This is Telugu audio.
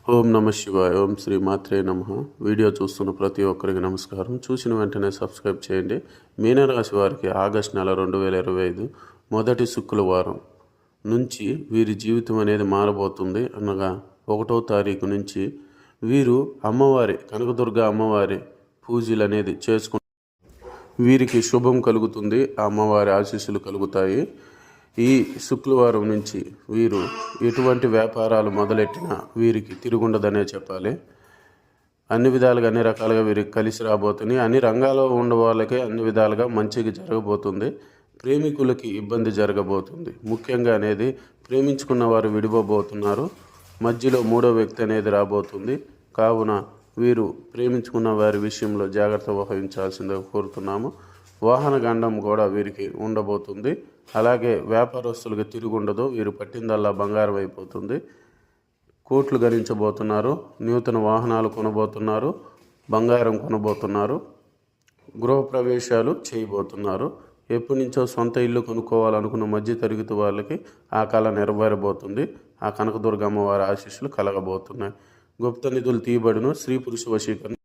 ఓం నమ శివాయ. ఓం శ్రీ మాత్రే నమః. వీడియో చూస్తున్న ప్రతి ఒక్కరికి నమస్కారం. చూసిన వెంటనే సబ్స్క్రైబ్ చేయండి. మీనరాశి వారికి ఆగస్టు నెల 2025 మొదటి శుక్రవారం నుంచి వీరి జీవితం అనేది మారబోతుంది. అనగా 1వ తారీఖు నుంచి వీరు అమ్మవారి కనకదుర్గ అమ్మవారి పూజలు అనేది చేసుకుంటారు. వీరికి శుభం కలుగుతుంది. ఆ అమ్మవారి ఆశీస్సులు కలుగుతాయి. ఈ శుక్రవారం నుంచి వీరు ఎటువంటి వ్యాపారాలు మొదలెట్టినా వీరికి తిరుగుండదనే చెప్పాలి. అన్ని విధాలుగా అన్ని రకాలుగా వీరికి కలిసి రాబోతుంది. అన్ని రంగాల్లో ఉండే వాళ్ళకి అన్ని విధాలుగా మంచిగా జరగబోతుంది. ప్రేమికులకి ఇబ్బంది జరగబోతుంది. ముఖ్యంగా అనేది ప్రేమించుకున్న వారు విడిపోబోతున్నారు. మధ్యలో మూడో వ్యక్తి అనేది రాబోతుంది. కావున వీరు ప్రేమించుకున్న వారి విషయంలో జాగ్రత్త వహించాల్సిందిగా కోరుతున్నాము. వాహన గండం కూడా వీరికి ఉండబోతుంది. అలాగే వ్యాపారస్తులకు తిరుగుండదు. వీరు పట్టిందల్లా బంగారం అయిపోతుంది. కోట్లు గణించబోతున్నారు. నూతన వాహనాలు కొనబోతున్నారు. బంగారం కొనబోతున్నారు. గృహప్రవేశాలు చేయబోతున్నారు. ఎప్పటి నుంచో సొంత ఇల్లు కొనుక్కోవాలనుకున్న మధ్య తరగతి వాళ్ళకి ఆ కళ నెరవేరబోతుంది. ఆ కనకదుర్గ అమ్మవారి ఆశీస్సులు కలగబోతున్నాయి. గుప్త నిధులు తీయబడును. స్త్రీ పురుష వశీకరణ